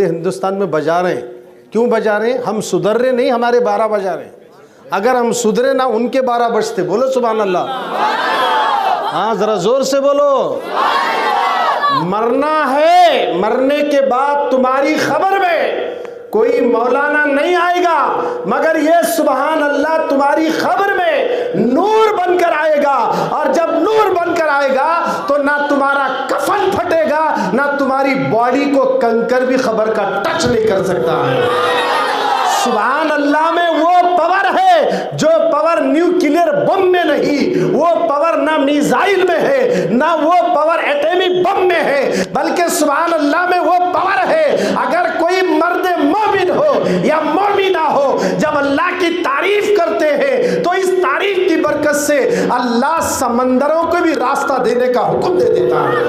हिंदुस्तान में बजा रहे हैं। क्यों बजा रहे हैं? हम सुधर रहे नहीं, हमारे 12 बजा रहे हैं। अगर हम सुधरे ना, उनके 12 बजते। बोलो सुभान अल्लाह। हाँ, जरा जोर से बोलो। मरना है, मरने के बाद तुम्हारी खबर में कोई मौलाना नहीं आएगा, मगर ये सुभान अल्लाह तुम्हारी खबर में नूर बनकर आएगा। और जब नूर बनकर आएगा तो ना तुम्हारा कफन फटेगा, ना तुम्हारी बॉडी को कंकर भी खबर का टच नहीं कर सकता है। सुभान अल्लाह में वो पावर है जो पावर न्यूक्लियर बम में नहीं, वो पावर ना मिसाइल में है, ना वो पावर एटॉमिक बम में है, बल्कि सुभान अल्लाह में वो पावर है। अगर कोई मर्द मोमिन हो या मोमिना हो, जब अल्लाह की तारीफ करते हैं तो इस तारीफ की बरकत से अल्लाह समंदरों को भी रास्ता देने का हुक्म दे देता है।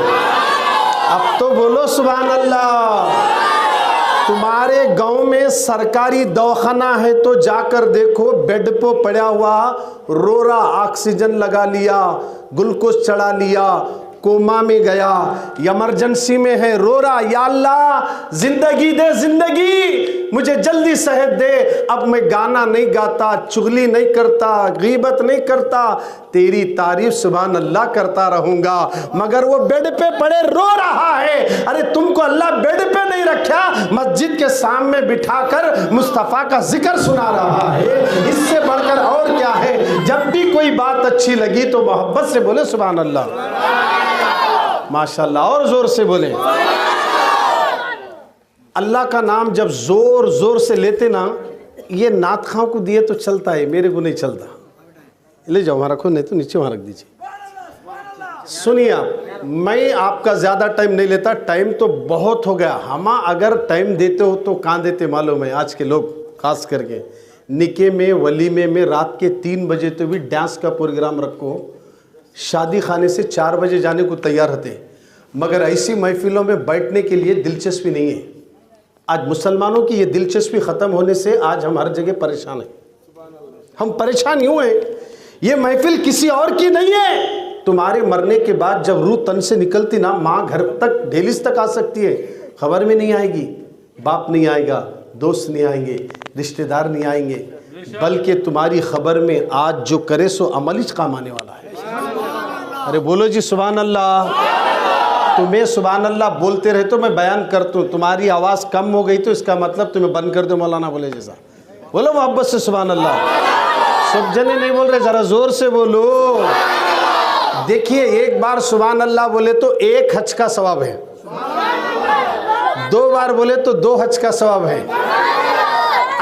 अब तो बोलो सुभान अल्लाह। तुम्हारे गांव में सरकारी दवाखाना है तो जाकर देखो, बेड पे पड़ा हुआ रो रहा, ऑक्सीजन लगा लिया, ग्लूकोज चढ़ा लिया, कोमा में गया, इमरजेंसी में है, रो रहा, या अल्लाह जिंदगी दे, जिंदगी मुझे जल्दी सेहत दे। अब मैं गाना नहीं गाता, चुगली नहीं करता, गीबत नहीं करता, तेरी तारीफ सुभान अल्लाह करता रहूंगा। मगर वो बेड पे पड़े रो रहा है। अरे तुमको अल्लाह बेड पे नहीं रखा, मस्जिद के सामने बिठाकर मुस्तफ़ा का जिक्र सुना रहा है। इससे बढ़कर और क्या है? जब भी कोई बात अच्छी लगी तो मोहब्बत से बोले सुभान अल्लाह, माशाल्लाह, और जोर से बोले। अल्लाह का नाम जब जोर जोर से लेते ना, ये नात खां को दिए तो चलता है, मेरे को नहीं चलता। ले जाओ, वहाँ रखो, नहीं तो नीचे वहाँ रख दीजिए। सुनिए आप, मैं आपका ज़्यादा टाइम नहीं लेता, टाइम तो बहुत हो गया। हम अगर टाइम देते हो तो कहाँ देते मालूम है? आज के लोग खास करके निके में, वलीमे में रात के 3 बजे तो भी डांस का प्रोग्राम रखो, शादी खाने से 4 बजे जाने को तैयार होते, मगर ऐसी महफिलों में बैठने के लिए दिलचस्पी नहीं है। आज मुसलमानों की ये दिलचस्पी ख़त्म होने से आज हम हर जगह परेशान हैं। हम परेशान यूँ हैं, ये महफिल किसी और की नहीं है। तुम्हारे मरने के बाद जब रूह तन से निकलती ना, माँ घर तक डेलिस तक आ सकती है, खबर में नहीं आएगी, बाप नहीं आएगा, दोस्त नहीं आएंगे, रिश्तेदार नहीं आएंगे, बल्कि तुम्हारी खबर में आज जो करे सो अमल ही काम आने वाला है। अरे बोलो जी सुभान अल्लाह। तुम्हें सुभान अल्लाह बोलते रहे तो मैं बयान करता हूँ, तुम्हारी आवाज़ कम हो गई तो इसका मतलब तुम्हें बंद कर दो, मौलाना बोले जैसा। बोलो मोहब्बत से सुभान अल्लाह। सब जने नहीं बोल रहे, ज़रा ज़ोर से बोलो। देखिए, एक बार सुभान अल्लाह बोले तो 1 हज का सवाब है, 2 बार बोले तो 2 हज का सवाब है।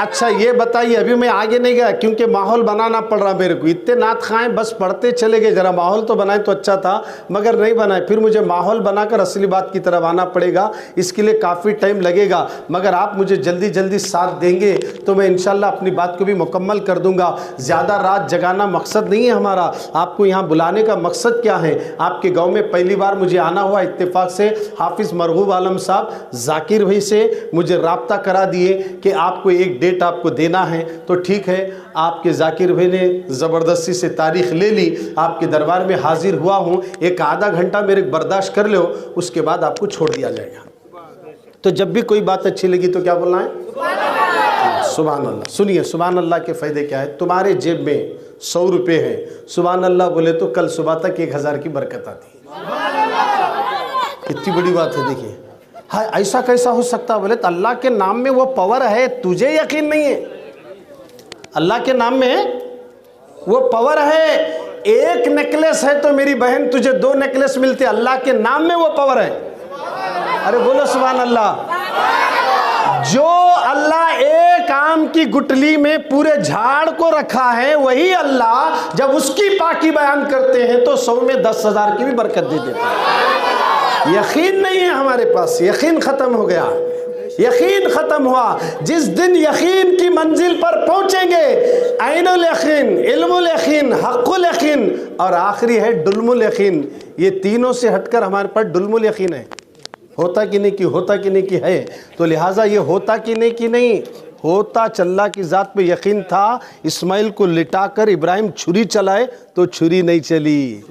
अच्छा ये बताइए, अभी मैं आगे नहीं गया क्योंकि माहौल बनाना पड़ रहा मेरे को। इतने नात खाएं, बस पढ़ते चले गए, जरा माहौल तो बनाए तो अच्छा था, मगर नहीं बनाए। फिर मुझे माहौल बनाकर असली बात की तरफ आना पड़ेगा, इसके लिए काफ़ी टाइम लगेगा। मगर आप मुझे जल्दी जल्दी साथ देंगे तो मैं इंशाल्लाह अपनी बात को भी मुकम्मल कर दूंगा। ज़्यादा रात जगाना मकसद नहीं है हमारा। आपको यहाँ बुलाने का मकसद क्या है? आपके गाँव में पहली बार मुझे आना हुआ, इत्तेफाक से हाफिज़ मरगूब आलम साहब जाकिर भाई से मुझे राब्ता करा दिए कि आपको एक डेट आपको देना है, तो ठीक है। आपके जाकिर भाई ने ज़बरदस्ती से तारीख ले ली, आपके दरबार में हाजिर हुआ हूँ। एक आधा घंटा मेरे बर्दाश्त कर लो, उसके बाद आपको छोड़ दिया जाएगा। तो जब भी कोई बात अच्छी लगी तो क्या बोलना है? सुभान अल्लाह। सुनिए, सुभान अल्लाह के फ़ायदे क्या है? तुम्हारे जेब में 100 रुपये है, सुभान अल्लाह बोले तो कल सुबह तक 1000 की बरकत आती है। कितनी बड़ी बात है। देखिए, हाँ ऐसा कैसा हो सकता है? बोले तो अल्लाह के नाम में वो पावर है, तुझे यकीन नहीं है? अल्लाह के नाम में वो पावर है। एक नेकलेस है तो मेरी बहन तुझे 2 नेकलेस मिलते, अल्लाह के नाम में वो पावर है। अरे बोलो सुभान अल्लाह। जो अल्लाह एक आम की गुटली में पूरे झाड़ को रखा है, वही अल्लाह जब उसकी पाकी बयान करते हैं तो 100 में 10,000 की भी बरकत दे देते हैं। यकीन नहीं है हमारे पास, यकीन ख़त्म हो गया, यकीन ख़त्म हुआ। जिस दिन यकीन की मंजिल पर पहुँचेंगे, ऐनुल यकीन, इल्मुल यकीन, हक़्क़ुल यकीन और आखिरी है डुल्मुल यकीन। ये तीनों से हटकर हमारे पास डुल्मुल यकीन है। होता कि नहीं कि, होता कि नहीं कि है, तो लिहाजा ये होता कि नहीं कि नहीं होता। अल्लाह की ज़ात पे यकीन था। इस्माइल को लिटाकर इब्राहिम छुरी चलाए तो छुरी नहीं चली।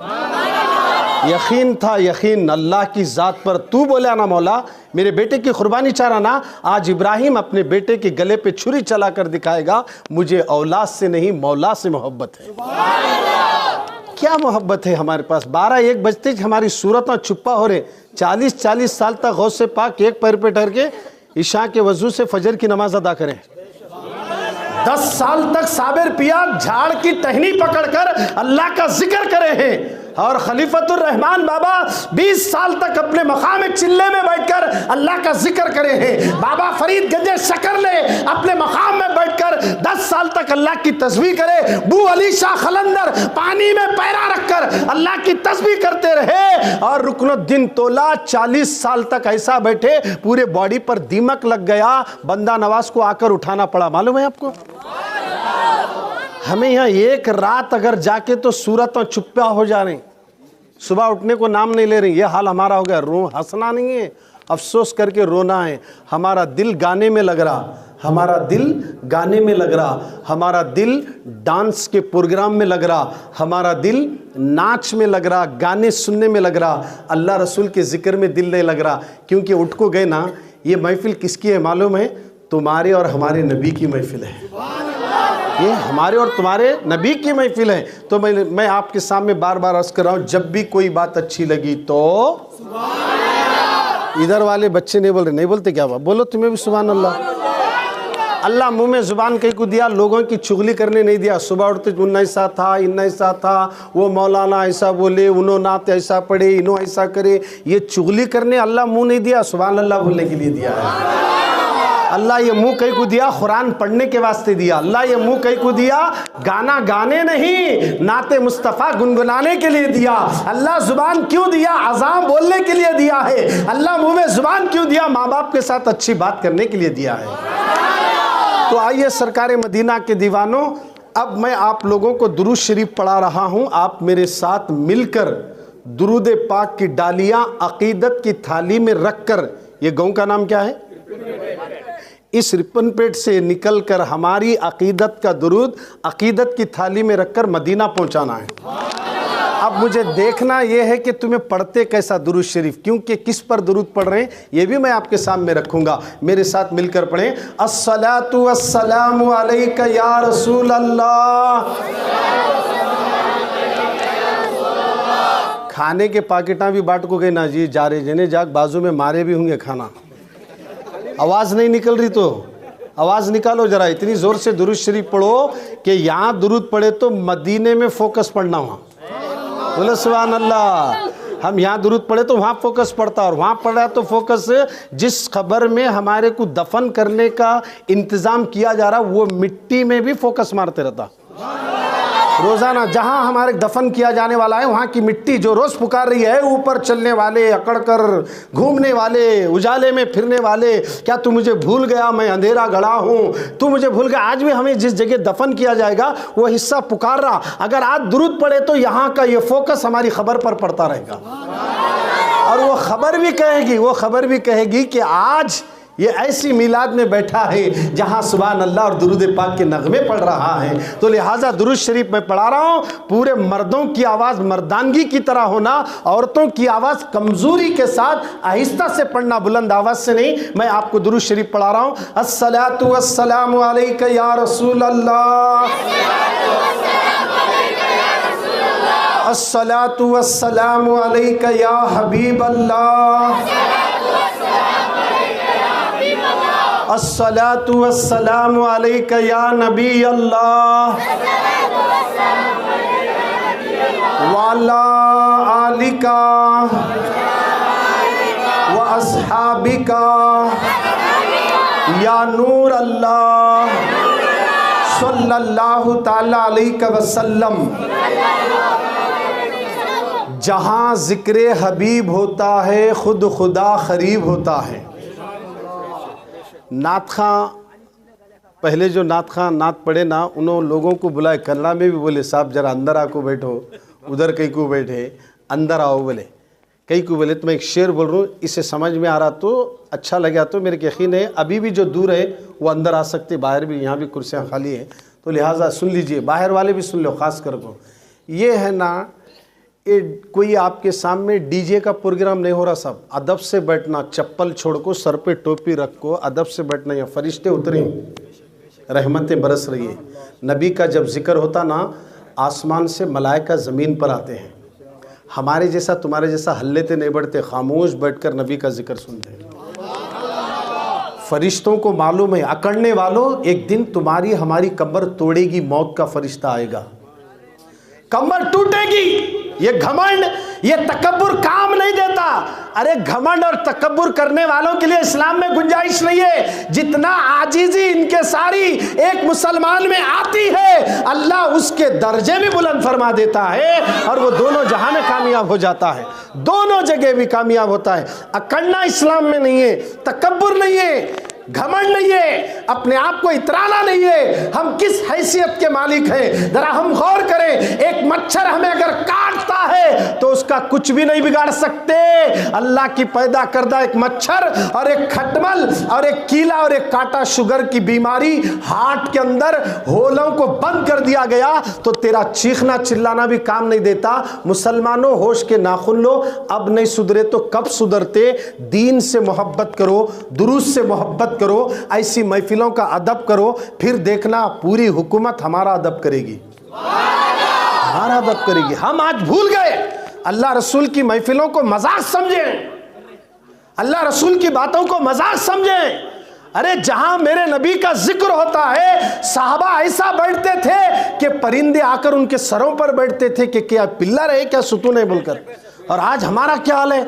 यकीन था, यकीन अल्लाह की ज़ात पर। तू बोला ना मौला मेरे बेटे की कुर्बानी चाह रहा ना, आज इब्राहिम अपने बेटे के गले पे छुरी चला कर दिखाएगा मुझे औलाद से नहीं मौला से मोहब्बत है। क्या मोहब्बत है हमारे पास। 12-1 बजते हमारी सूरत में छुपा हो रहे। 40-40 साल तक गौसे पाक एक पैर पे ठहर के ईशा के वजू से फजर की नमाज अदा करें। 10 साल तक साबिर पिया झाड़ की टहनी पकड़कर अल्लाह का जिक्र करे हैं। और खलीफतुर रहमान बाबा 20 साल तक अपने मकाम चिल्ले में बैठकर अल्लाह का जिक्र करे हैं। बाबा फरीद गंजे शकरले अपने मकाम में बैठकर 10 साल तक अल्लाह की तस्बीह करे। बू अली शाह खलंदर पानी में पैरा रखकर अल्लाह की तस्बीह करते रहे। और रुकनुद्दीन तोला 40 साल तक ऐसा बैठे पूरे बॉडी पर दीमक लग गया, बंदा नवाज को आकर उठाना पड़ा। मालूम है आपको? हमें यहाँ एक रात अगर जाके तो सूरत में चुप्पा हो जा रहे, सुबह उठने को नाम नहीं ले रही। ये हाल हमारा हो गया। हंसना नहीं है, अफसोस करके रोना है। हमारा दिल गाने में लग रहा, हमारा दिल गाने में लग रहा, हमारा दिल डांस के प्रोग्राम में लग रहा, हमारा दिल नाच में लग रहा, गाने सुनने में लग रहा। अल्लाह रसूल के जिक्र में दिल नहीं लग रहा। क्योंकि उठ को गए ना, ये महफिल किसकी है मालूम है? तुम्हारे और हमारे नबी की महफिल है। ये हमारे और तुम्हारे नबी की महफिल है। तो मैं आपके सामने बार बार अर्ज कर रहा हूँ, जब भी कोई बात अच्छी लगी तो इधर वाले बच्चे नहीं बोल रहे, नहीं बोलते क्या बात? बोलो तुम्हें भी सुभान अल्लाह। अल्लाह मुंह में जुबान कहीं को दिया, लोगों की चुगली करने नहीं दिया। सुबह उठते उन्ना ऐसा था, इन्ना ऐसा था, वो मौलाना ऐसा बोले, उन्होंने नात ऐसा पढ़े, इन्हों ऐसा करे। ये चुगली करने अल्लाह मुंह नहीं दिया, सुभान अल्लाह बोलने के लिए दिया है। अल्लाह ये मुंह कहीं को दिया कुरान पढ़ने के वास्ते दिया। अल्लाह ये मुंह कहीं को दिया गाना गाने नहीं, नाते मुस्तफ़ा गुनगुनाने के लिए दिया। अल्लाह जुबान क्यों दिया? अज़ान बोलने के लिए दिया है। अल्लाह मुंह में जुबान क्यों दिया? माँ बाप के साथ अच्छी बात करने के लिए दिया है। तो आइए सरकार मदीना के दीवानों, अब मैं आप लोगों को दुरूद शरीफ पढ़ा रहा हूँ। आप मेरे साथ मिलकर दुरूद पाक की डालियाँ अकीदत की थाली में रखकर, ये गाँव का नाम क्या है? इस रिपन पेट से निकलकर हमारी अकीदत का दुरूद अकीदत की थाली में रखकर मदीना पहुंचाना है। अब मुझे देखना यह है कि तुम्हें पढ़ते कैसा दुरूद शरीफ, क्योंकि किस पर दुरूद पढ़ रहे हैं ये भी मैं आपके सामने रखूंगा। मेरे साथ मिलकर पढ़ें, अस्सलातु वस्सलामु अलैका या रसूल अल्लाह। खाने के पाकिटा भी बाट को गए ना जी, जा रहे जने जाग बाजू में मारे भी होंगे खाना। आवाज़ नहीं निकल रही तो आवाज़ निकालो जरा। इतनी ज़ोर से दुरूद शरीफ पढ़ो कि यहाँ दुरूद पढ़े तो मदीने में फोकस पढ़ना, वहाँ बोले सुभान अल्लाह। हम यहाँ दुरूद पढ़े तो वहाँ फोकस पड़ता, और वहाँ पढ़ा तो फोकस जिस खबर में हमारे को दफन करने का इंतज़ाम किया जा रहा वो मिट्टी में भी फोकस मारते रहता। रोज़ाना जहाँ हमारे दफन किया जाने वाला है वहाँ की मिट्टी जो रोज़ पुकार रही है, ऊपर चलने वाले, अकड़ कर घूमने वाले, उजाले में फिरने वाले, क्या तू मुझे भूल गया, मैं अंधेरा गड़ा हूँ, तू मुझे भूल गया। आज भी हमें जिस जगह दफन किया जाएगा वो हिस्सा पुकार रहा। अगर आज दुरूद पड़े तो यहाँ का ये फोकस हमारी खबर पर पड़ता रहेगा, और वो खबर भी कहेगी कि आज ये ऐसी मिलाद में बैठा है जहाँ सुभान अल्लाह और दुरूद पाक के नगमे पढ़ रहा है। तो लिहाजा दुरूद शरीफ मैं पढ़ा रहा हूँ। पूरे मर्दों की आवाज़ मर्दानगी की तरह होना, औरतों की आवाज़ कमज़ोरी के साथ आहिस्ता से पढ़ना, बुलंद आवाज़ से नहीं। मैं आपको दुरूद शरीफ पढ़ा रहा हूँ। अस्सलातु वस्सलामु अलैका या रसूल अल्लाह, अस्सलातु वस्सलामु अलैका या हबीब अल्लाह, अस्सलातु वस्सलामु अलैका या नबी अल्लाह, वाला आलिका व अस्हाबिका या नूर अल्लाह सल्लल्लाहु ताला अलैहि वसल्लम। जहाँ ज़िक्र हबीब होता है खुद खुदा करीब होता है। नात खां पहले जो नात खां नात पढ़े ना, उन्होंने लोगों को बुलाए, कन्नड़ा में भी बोले साहब जरा अंदर आको बैठो, उधर कहीं को बैठे, अंदर आओ बोले, कहीं को बोले। तो मैं एक शेर बोल रहा हूँ, इसे समझ में आ रहा तो अच्छा लगा तो मेरे यकीन है अभी भी जो दूर है वो अंदर आ सकते, बाहर भी, यहाँ भी कुर्सियाँ खाली है, तो लिहाजा सुन लीजिए, बाहर वाले भी सुन लो, ख़ास कर को। ये है ना, ये कोई आपके सामने डीजे का प्रोग्राम नहीं हो रहा। सब अदब से बैठना, चप्पल छोड़ को, सर पे टोपी रख को अदब से बैठना। या फरिश्ते उतरे, रहमतें बरस रही है। नबी का जब जिक्र होता ना, आसमान से मलाइका ज़मीन पर आते हैं। हमारे जैसा तुम्हारे जैसा हल्ले नहीं बढ़ते, खामोश बैठकर नबी का जिक्र सुनते हैं। फरिश्तों को मालूम है, अकड़ने वालों, एक दिन तुम्हारी हमारी कमर तोड़ेगी, मौत का फरिश्ता आएगा, कमर टूटेगी। ये घमंड, ये तकब्बुर काम नहीं देता। अरे घमंड और तकब्बुर करने वालों के लिए इस्लाम में गुंजाइश नहीं है। जितना आजीजी इनके सारी एक मुसलमान में आती है, अल्लाह उसके दर्जे भी बुलंद फरमा देता है और वो दोनों जहां में कामयाब हो जाता है, दोनों जगह भी कामयाब होता है। अकड़ना इस्लाम में नहीं है, तकब्बुर नहीं है, घमंड नहीं है, अपने आप को इतराना नहीं है। हम किस हैसियत के मालिक हैं, जरा हम गौर करें। एक मच्छर हमें अगर काटता है तो उसका कुछ भी नहीं बिगाड़ सकते। अल्लाह की पैदा करदा एक मच्छर और एक खटमल और एक कीला और एक काटा, शुगर की बीमारी, हार्ट के अंदर होलों को बंद कर दिया गया तो तेरा चीखना चिल्लाना भी काम नहीं देता। मुसलमानों, होश के नाखुन लो। अब नहीं सुधरे तो कब सुधरते? दीन से मोहब्बत करो, दुरूद से मोहब्बत करो, ऐसी महफिलों का अदब करो, फिर देखना पूरी हुकूमत हमारा अदब करेगी, हमारा अदब करेगी। हम आज भूल गए, अल्लाह रसूल की महफिलों को मजाक समझें, अल्लाह रसूल की बातों को मजाक समझें। अरे जहां मेरे नबी का जिक्र होता है, साहबा ऐसा बैठते थे कि परिंदे आकर उनके सरों पर बैठते थे कि क्या पिल्लर है क्या सुतून है बोलकर। और आज हमारा क्या हाल है?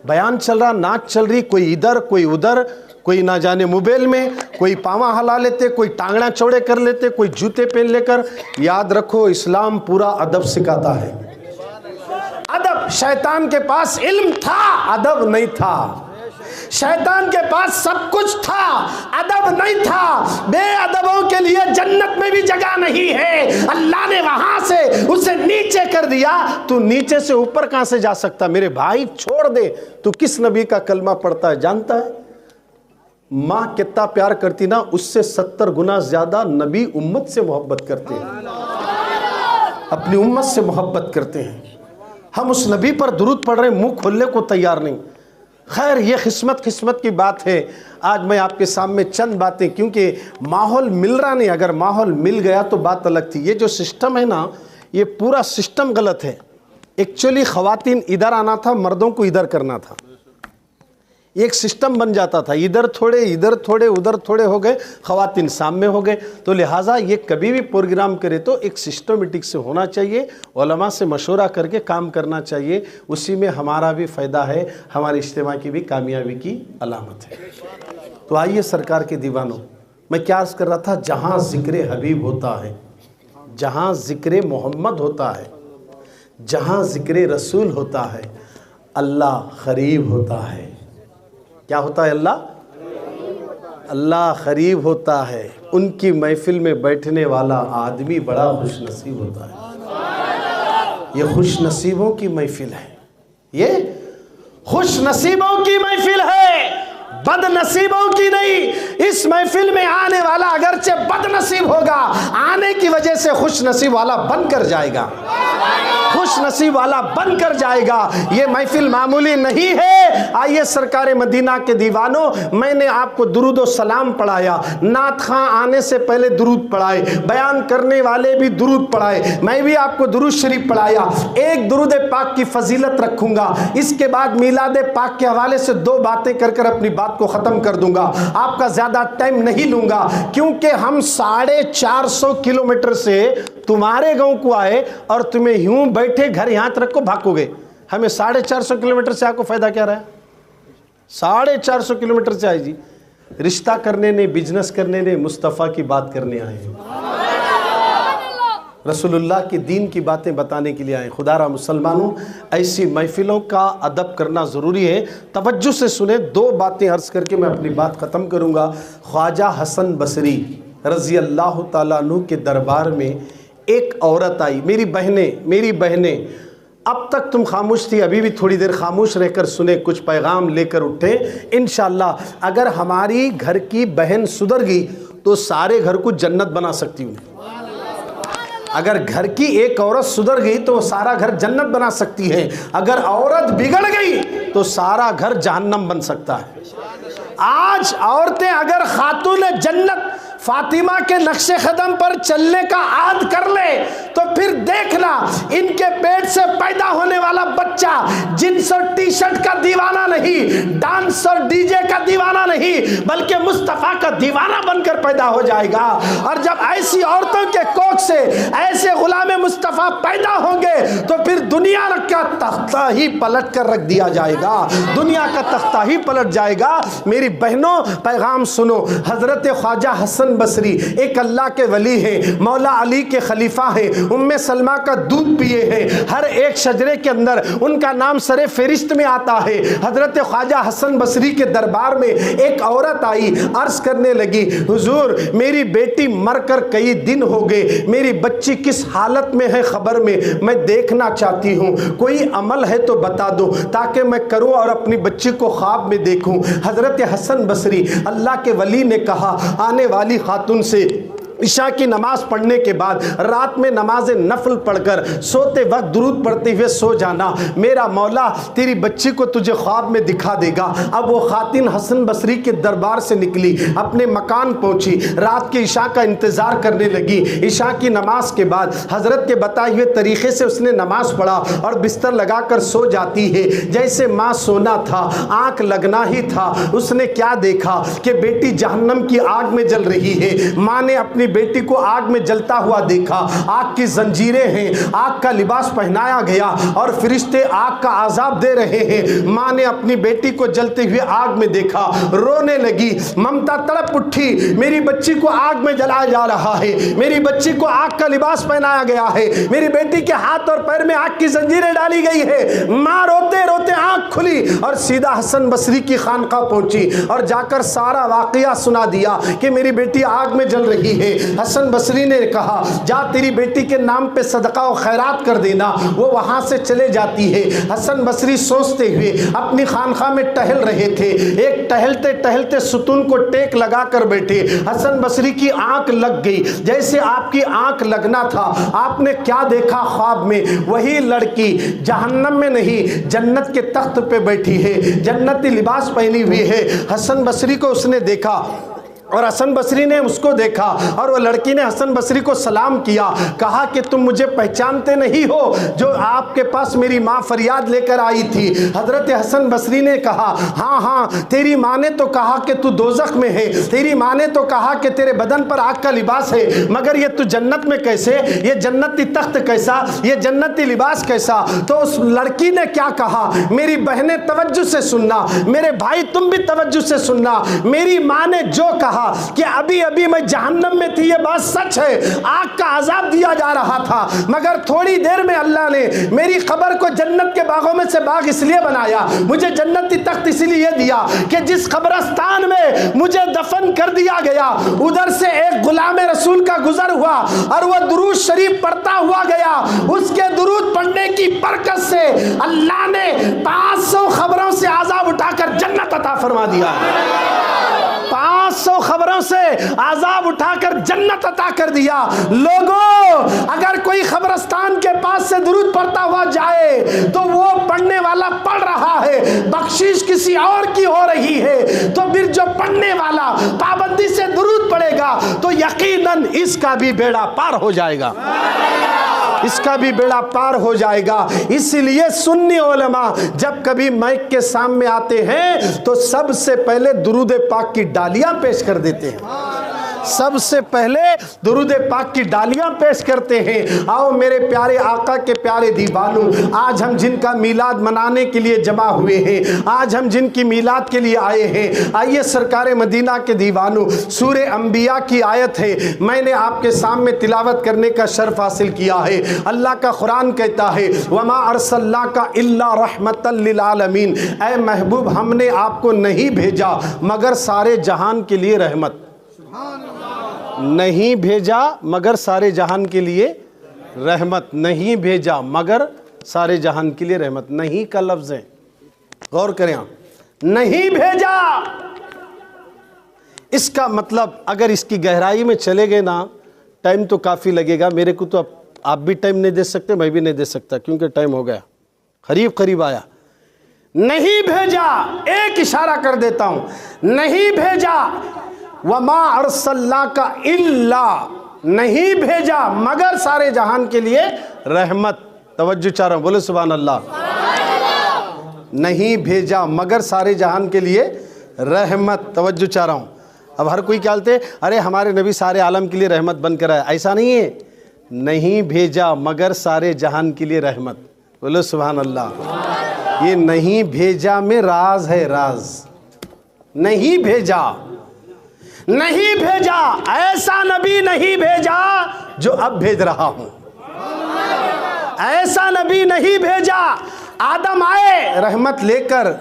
बयान चल रहा, नाच चल रही, कोई इधर कोई उधर, कोई ना जाने मोबाइल में, कोई पावा हला लेते, कोई टांगना चौड़े कर लेते, कोई जूते पहन लेकर। याद रखो, इस्लाम पूरा अदब सिखाता है। अदब, शैतान के पास इल्म था, अदब नहीं था। शैतान के पास सब कुछ था, अदब नहीं था। बेअदबों के लिए जन्नत में भी जगह नहीं है। अल्लाह ने वहां से उसे नीचे कर दिया, तू नीचे से ऊपर कहां से जा सकता? मेरे भाई छोड़ दे, तू किस नबी का कलमा पढ़ता है जानता है? माँ कितना प्यार करती ना, उससे 70 गुना ज्यादा नबी उम्मत से मोहब्बत करते हैं, अपनी उम्मत से मोहब्बत करते हैं। हम उस नबी पर दुरूद पढ़ रहे हैं, मुंह खोलने को तैयार नहीं। खैर, ये किस्मत की बात है। आज मैं आपके सामने चंद बातें, क्योंकि माहौल मिल रहा नहीं, अगर माहौल मिल गया तो बात अलग थी। ये जो सिस्टम है ना, ये पूरा सिस्टम गलत है। एक्चुअली ख़वातीन इधर आना था, मर्दों को इधर करना था। एक सिस्टम बन जाता था, इधर थोड़े उधर थोड़े हो गए, ख़वातीन सामने हो गए। तो लिहाजा ये कभी भी प्रोग्राम करे तो एक सिस्टमेटिक से होना चाहिए, उलमा से मशवरा करके काम करना चाहिए। उसी में हमारा भी फ़ायदा है, हमारे इज्तिमा की भी कामयाबी की अलामत है। तो आइए सरकार के दीवानों, मैं क्या अर्ज़ कर रहा था, जहाँ ज़िक्र हबीब होता है, जहाँ ज़िक्र मोहम्मद होता है, जहाँ ज़िक्र रसूल होता है, अल्लाह करीब होता है। क्या होता है? अल्लाह करीब होता है। उनकी महफिल में बैठने वाला आदमी बड़ा खुशनसीब होता है। ये खुशनसीबों की महफिल है, ये खुशनसीबों की महफिल है, बदनसीबों की नहीं। इस महफिल में आने वाला अगरचे बदनसीब होगा, आने की वजह से खुशनसीब वाला बनकर जाएगा, खुशनसीब वाला बनकर जाएगा। ये महफिल मामूली नहीं है। आइए सरकार मदीना के दीवानों, मैंने आपको दुरूद और सलाम पढ़ाया, नात खां आने से पहले दुरूद पढ़ाए, बयान करने वाले भी दुरूद पढ़ाए, मैं भी आपको दुरूद शरीफ पढ़ाया। एक दुरूद पाक की फजीलत रखूंगा, इसके बाद मीलाद पाक के हवाले से 2 बातें कर अपनी बात को ख़त्म कर दूंगा। आपका ज़्यादा टाइम नहीं लूंगा, क्योंकि हम 450 किलोमीटर से तुम्हारे गांव को आए और तुम्हें यूं बैठे घर हाथ रखो भागोगे। हमें 450 किलोमीटर से आपको फ़ायदा क्या रहा है? 450 किलोमीटर से आए जी, रिश्ता करने ने, बिजनेस करने ने, मुस्तफ़ा की बात करने आए हैं, रसूलुल्लाह की दीन की बातें बताने के लिए आए। खुदारा मुसलमानों, ऐसी महफिलों का अदब करना ज़रूरी है। तवज्जो से सुने, 2 बातें अर्ज़ करके मैं अपनी बात ख़त्म करूँगा। ख्वाजा हसन बसरी रज़ी अल्लाह ताला अन्हु के दरबार में एक औरत आई। मेरी बहनें, अब तक तुम खामोश थी, अभी भी थोड़ी देर खामोश रहकर सुने, कुछ पैगाम लेकर उठे। इंशाअल्लाह अगर हमारी घर की बहन सुधर गई तो सारे घर को जन्नत बना सकती हूँ। अगर घर की एक औरत सुधर गई तो वो सारा घर जन्नत बना सकती है, अगर औरत बिगड़ गई तो सारा घर जहन्नम बन सकता है। आज औरतें अगर खातून जन्नत फातिमा के नक्शे कदम पर चलने का आद कर ले तो फिर देखना इनके पेट से पैदा होने वाला बच्चा जींस और टी शर्ट का दीवाना नहीं, डांस और डीजे का दीवाना नहीं, बल्कि मुस्तफा का दीवाना बनकर पैदा हो जाएगा। और जब ऐसी औरतों के कोख से ऐसे गुलाम मुस्तफा पैदा होंगे तो फिर दुनिया का तख्ता ही पलट कर रख दिया जाएगा, दुनिया का तख्ता ही पलट जाएगा। मेरी बहनों, पैगाम सुनो। हजरत ख्वाजा हसन बसरी एक अल्लाह के वली हैं, मौला अली के खलीफा हैं, उम्मे सलमा का दूध पिए हैं, हर एक शजरे के अंदर उनका नाम सरे फेरिश्त में आता है। हजरत ख्वाजा हसन बसरी के दरबार में एक औरत आई, अर्ज करने लगी, हुजूर मेरी बेटी मरकर कई दिन हो गए, मेरी बच्ची किस हालत में है खबर में, मैं देखना चाहती हूँ, कोई अमल है तो बता दो ताकि मैं करूँ और अपनी बच्ची को ख्वाब में देखूँ। हजरत हसन बसरी अल्लाह के वली ने कहा, आने वाली खातून से इशा की नमाज पढ़ने के बाद रात में नमाज नफल पढ़कर सोते वक्त दुरूद पढ़ते हुए सो जाना, मेरा मौला तेरी बच्ची को तुझे ख्वाब में दिखा देगा। अब वो खातिन हसन बसरी के दरबार से निकली, अपने मकान पहुंची, रात के इशा का इंतज़ार करने लगी। इशा की नमाज के बाद हज़रत के बताए हुए तरीक़े से उसने नमाज पढ़ा और बिस्तर लगाकर सो जाती है। जैसे माँ सोना था, आँख लगना ही था, उसने क्या देखा कि बेटी जहन्नम की आग में जल रही है। माँ ने अपनी बेटी को आग में जलता हुआ देखा, आग की जंजीरें हैं, आग का लिबास पहनाया गया और फरिश्ते आग का आजाब दे रहे हैं। माँ ने अपनी बेटी को जलते हुए आग में देखा, रोने लगी, ममता तड़प उठी, मेरी बच्ची को आग में जलाया जा रहा है, मेरी बच्ची को आग का लिबास पहनाया गया है, मेरी बेटी के हाथ और पैर में आग की जंजीरें डाली गई है। माँ रोते रोते आंख खुली और सीधा हसन बसरी की खानका पहुंची और जाकर सारा वाकया सुना दिया कि मेरी बेटी आग में जल रही है। हसन बसरी ने कहा, जा तेरी बेटी के नाम पे सदका और खैरात कर देना। वो वहां से चले जाती है। हसन बसरी सोचते हुए अपनी खानखा में टहल रहे थे, एक टहलते टहलते सुतून को टेक लगा कर बैठे। हसन बसरी की आंख लग गई। जैसे आपकी आंख लगना था, आपने क्या देखा ख्वाब में? वही लड़की जहन्नम में नहीं, जन्नत के तख्त पे बैठी है, जन्नती लिबास पहनी हुई है। हसन बसरी को उसने देखा और हसन बसरी ने उसको देखा और वो लड़की ने हसन बसरी को सलाम किया, कहा कि तुम मुझे पहचानते नहीं हो जो आपके पास मेरी माँ फरियाद लेकर आई थी। हजरत हसन बसरी ने कहा, हाँ हाँ, तेरी माँ ने तो कहा कि तू दोज़ख में है, तेरी माँ ने तो कहा कि तेरे बदन पर आग का लिबास है, मगर ये तू जन्नत में कैसे? ये जन्नती तख्त कैसा? ये जन्नती लिबास कैसा? तो उस लड़की ने क्या कहा, मेरी बहनें तवज्जो से सुनना, मेरे भाई तुम भी तवज्जो से सुनना, मेरी माँ ने जो कहा कि अभी अभी मैं जहन्नम में थी, ये बात सच है, आग का अजाब दिया जा रहा था, मगर थोड़ी देर में अल्लाह ने मेरी खबर को जन्नत के बागों में से बाग इसलिए बनाया, मुझे जन्नती तख्त इसलिए दिया कि जिस कब्रिस्तान में मुझे दफन कर दिया गया उधर से एक गुलाम रसूल का गुजर हुआ और वह दुरूद शरीफ पढ़ता हुआ गया। उसके दुरूद पढ़ने की बरकत से अल्लाह ने 500 खबरों से आजाब उठाकर जन्नत अता फरमा दिया। 500 खबरों से आजाब उठाकर जन्नत अता कर दिया। लोगों, अगर कोई कब्रिस्तान के पास से दुरूद पढ़ता हुआ जाए तो वो पढ़ने वाला पढ़ रहा है, बख्शिश किसी और की हो रही है, तो फिर जो पढ़ने वाला पाबंदी से दुरूद पढ़ेगा तो यकीनन इसका भी बेड़ा पार हो जाएगा, इसका भी बेड़ा पार हो जाएगा। इसलिए सुन्नी उलमा जब कभी माइक के सामने आते हैं तो सबसे पहले दुरूद पाक की डालियां पेश कर देते हैं, सबसे पहले दुरूद पाक की डालियां पेश करते हैं। आओ मेरे प्यारे आका के प्यारे दीवानों, आज हम जिनका मीलाद मनाने के लिए जमा हुए हैं, आज हम जिनकी मीलाद के लिए आए हैं, आइए सरकार मदीना के दीवानों, सूरे अंबिया की आयत है, मैंने आपके सामने तिलावत करने का शर्फ हासिल किया है। अल्लाह का कुरान कहता है, वमा अरसलनाका इल्ला रहमतल लिल आलमीन, ऐ महबूब हमने आपको नहीं भेजा मगर सारे जहान के लिए रहमत, नहीं भेजा मगर सारे जहान के लिए रहमत, नहीं भेजा मगर सारे जहान के लिए रहमत। नहीं का लफ्ज है, गौर करें आप, नहीं भेजा। इसका मतलब अगर इसकी गहराई में चले गए ना, टाइम तो काफ़ी लगेगा, मेरे को तो अब आप भी टाइम नहीं दे सकते, मैं भी नहीं दे सकता, क्योंकि टाइम हो गया, करीब करीब आया। नहीं भेजा, एक इशारा कर देता हूं, नहीं भेजा, वमा अरसलनाका इल्ला, नहीं भेजा मगर सारे जहान के लिए रहमत। तवज्जो चाह रहा हूं, बोले सुभान अल्लाह। नहीं भेजा मगर सारे जहान के लिए रहमत। तवज्जो चाह रहा हूं। अब हर कोई क्या बोलते, अरे हमारे नबी सारे आलम के लिए रहमत बनकर आए, ऐसा नहीं है। नहीं भेजा मगर सारे जहान के लिए रहमत। बोलो सुभान अल्लाह। ये नहीं भेजा में राज है, राज। नहीं भेजा, नहीं भेजा, ऐसा नबी नहीं भेजा जो अब भेज रहा हूं। ऐसा नबी नहीं भेजा। आदम आए रहमत लेकर,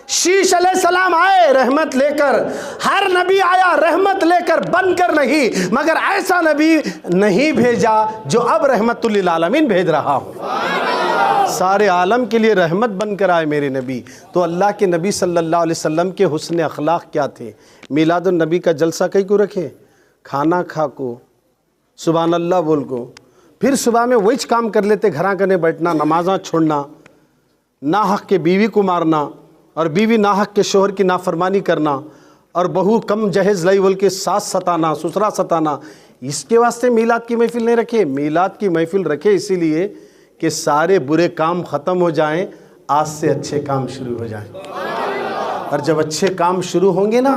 शीश अलैहिस्सलाम आए रहमत लेकर, हर नबी आया रहमत लेकर, बनकर नहीं, मगर ऐसा नबी नहीं भेजा जो अब रहमतुल लिल आलमीन भेज रहा हूं। सारे आलम के लिए रहमत बनकर आए मेरे नबी। तो अल्लाह के नबी सल्लल्लाहु अलैहि वसल्लम के हुस्न अखलाक क्या थे? मिलादुन नबी का जलसा कई को रखे, खाना खा को, सुभान अल्लाह बोल को, फिर सुबह में वही काम कर लेते, घरा करने बैठना, नमाज़ा छोड़ना, नाहक के बीवी को मारना, और बीवी नाहक के शोहर की नाफरमानी करना, और बहू कम जहेज लाई बोल के सास सताना, ससुरा सताना। इसके वास्ते मीलाद की महफिल नहीं रखे। मीलाद की महफिल रखे इसीलिए कि सारे बुरे काम ख़त्म हो जाएं, आज से अच्छे काम शुरू हो जाएं। और जब अच्छे काम शुरू होंगे ना,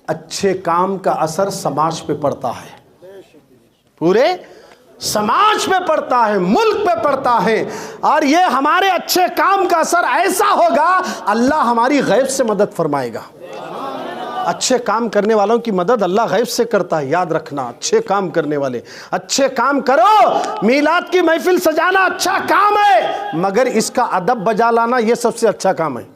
अच्छे काम का असर समाज पे पड़ता है, पूरे समाज पे पड़ता है, मुल्क पे पड़ता है। और ये हमारे अच्छे काम का असर ऐसा होगा, अल्लाह हमारी गैब से मदद फरमाएगा। अच्छे काम करने वालों की मदद अल्लाह गैब से करता है, याद रखना। अच्छे काम करने वाले अच्छे काम करो। मीलाद की महफिल सजाना अच्छा काम है, मगर इसका अदब बजा लाना ये सबसे अच्छा काम है।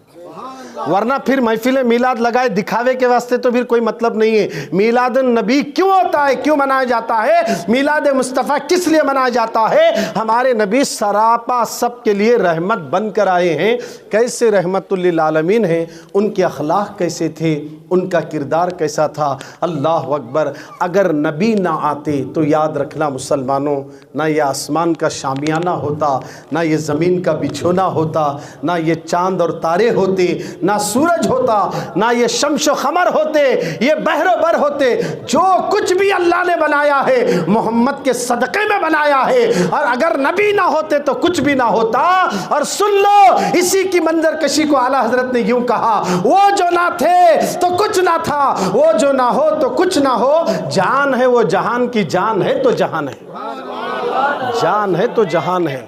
वरना फिर महफिल मीलाद लगाए दिखावे के वास्ते तो फिर कोई मतलब नहीं है। मीलाद नबी क्यों होता है, क्यों मनाया जाता है? मीलाद मुस्तफ़ा किस लिए मनाया जाता है? हमारे नबी सरापा सब के लिए रहमत बनकर आए हैं। कैसे रहमतुल लिल आलमीन हैं, उनके अखलाक कैसे थे, उनका किरदार कैसा था। अल्लाह अकबर। अगर नबी ना आते तो याद रखना मुसलमानों, ना ये आसमान का शामियाना होता, ना ये ज़मीन का बिछोना होता, ना ये चांद और तारे होते, ना सूरज होता, ना ये शम्स खमर होते, ये बहरो बर होते। जो कुछ भी अल्लाह ने बनाया है मोहम्मद के सदक़े में बनाया है। और अगर नबी ना होते तो कुछ भी ना होता। और सुन लो, इसी की मंजर कशी को आला हजरत ने यूं कहा, वो जो ना थे तो कुछ ना था, वो जो ना हो तो कुछ ना हो। जान है वो जहान की, जान है तो जहान है, जान है तो जहान है।